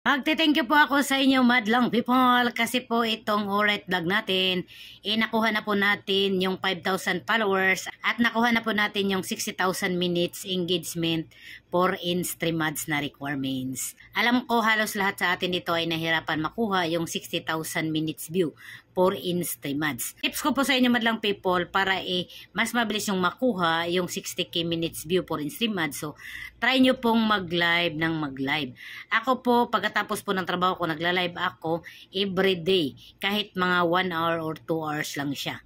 Magte-thank you po ako sa inyo madlang people kasi po itong alright vlog natin, nakuha na po natin yung 5,000 followers at nakuha na po natin yung 60,000 minutes engagement for in-stream ads na requirements. Alam ko halos lahat sa atin dito ay nahirapan makuha yung 60,000 minutes view for in-stream ads. Tips ko po sa inyo madlang people para mas mabilis yung makuha yung 60k minutes view for in-stream ads. So, try nyo pong mag-live ng mag-live. Ako po, pagkatapos po ng trabaho ko, nagla-live ako everyday. Kahit mga 1 hour or 2 hours lang siya.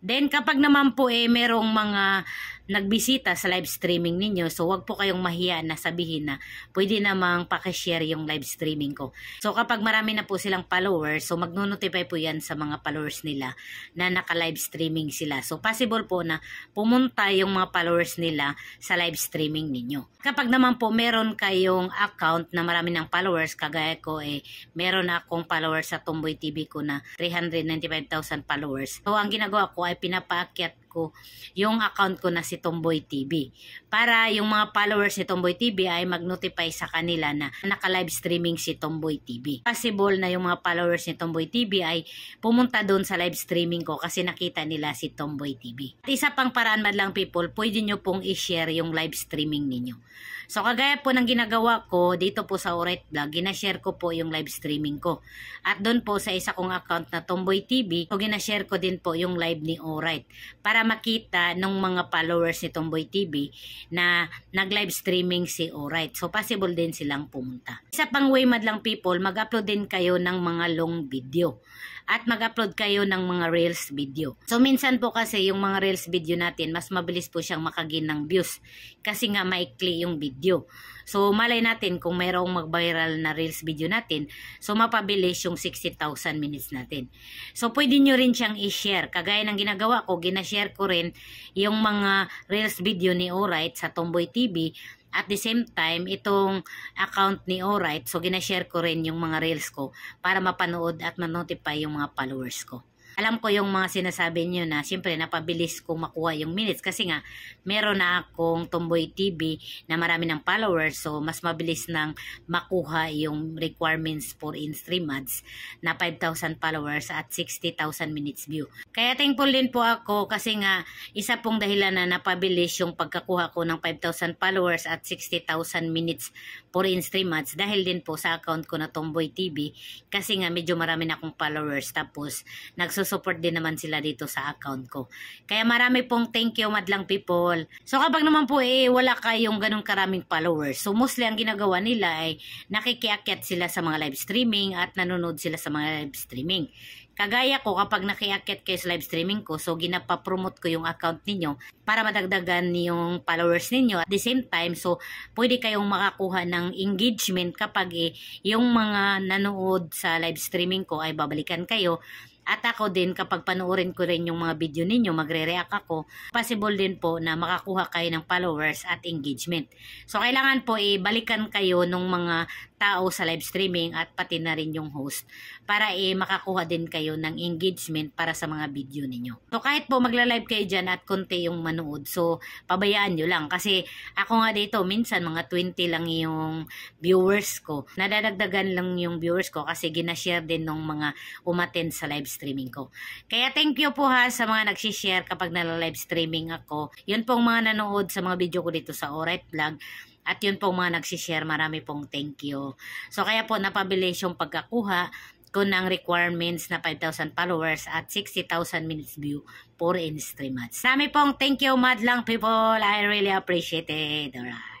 Then, kapag naman po merong mga nagbisita sa live streaming ninyo, so wag po kayong mahiya na sabihin na pwede namang pakishare yung live streaming ko. So kapag marami na po silang followers, so magno-notify po yan sa mga followers nila na naka-live streaming sila. So possible po na pumunta yung mga followers nila sa live streaming ninyo. Kapag naman po meron kayong account na marami ng followers, kagaya ko meron akong followers sa Tomboy TV ko na 395,000 followers. So ang ginagawa ko ay pinapaakyat ko yung account ko na si Tomboy TV para yung mga followers ni Tomboy TV ay mag-notify sa kanila na naka-live streaming si Tomboy TV. Possible na yung mga followers ni Tomboy TV ay pumunta doon sa live streaming ko kasi nakita nila si Tomboy TV. At isa pang paraan madlang people, pwede nyo pong i-share yung live streaming ninyo. So kagaya po ng ginagawa ko dito po sa Alright Vlog, ginashare ko po yung live streaming ko. At doon po sa isa kong account na Tomboy TV, so ginashare ko din po yung live ni Alright para makita ng mga followers ni Tomboy TV na nag-live streaming si Alright. So possible din silang pumunta. Isa pang way madlang people, mag-upload din kayo ng mga long video. At mag-upload kayo ng mga Reels video. So minsan po kasi yung mga Reels video natin, mas mabilis po siyang makagain ng views kasi nga maikli yung video. So malay natin kung mayroong mag-viral na Reels video natin, so mapabilis yung 60,000 minutes natin. So pwede nyo rin siyang i-share. Kagaya ng ginagawa ko, ginashare ko rin yung mga Reels video ni Alright sa Tomboy TV. At the same time, itong account ni Alright, so ginashare ko rin yung mga reels ko para mapanood at ma-notify yung mga followers ko. Alam ko yung mga sinasabi nyo na siyempre napabilis kong makuha yung minutes kasi nga meron na akong Tomboy TV na marami ng followers, so mas mabilis nang makuha yung requirements for in-stream ads na 5,000 followers at 60,000 minutes view. Kaya thankful din po ako kasi nga isa pong dahilan na napabilis yung pagkakuha ko ng 5,000 followers at 60,000 minutes for in-stream ads dahil din po sa account ko na Tomboy TV kasi nga medyo marami na akong followers tapos nagsusupport din naman sila dito sa account ko. Kaya marami pong thank you madlang people. So kapag naman po wala kayong ganun karaming followers, so mostly ang ginagawa nila ay nakikiakyat sila sa mga live streaming at nanonood sila sa mga live streaming. Kagaya ko, kapag nakiakyat kayo sa live streaming ko, so ginapa-promote ko yung account ninyo para madagdagan yung followers ninyo. At the same time, so pwede kayong makakuha ng engagement kapag yung mga nanood sa live streaming ko ay babalikan kayo. At ako din, kapag panoorin ko rin yung mga video ninyo, magre-react ako, possible din po na makakuha kayo ng followers at engagement. So, kailangan po balikan kayo ng mga tao sa live streaming at pati na rin yung host para makakuha din kayo ng engagement para sa mga video ninyo. So, kahit po magla-live kayo dyan at konti yung manood, so, pabayaan nyo lang. Kasi ako nga dito, minsan mga 20 lang yung viewers ko. Nadadagdagan lang yung viewers ko kasi ginashare din ng mga umattend sa live streaming ko. Kaya thank you po ha sa mga nagsishare kapag nala-live streaming ako. Yun pong mga nanood sa mga video ko dito sa Alright Vlog. At yun pong mga nagsishare, marami pong thank you. So kaya po napabilis yung pagkakuha ko ng requirements na 5,000 followers at 60,000 minutes view for in-stream ads. Marami pong thank you madlang people. I really appreciate it. Alright.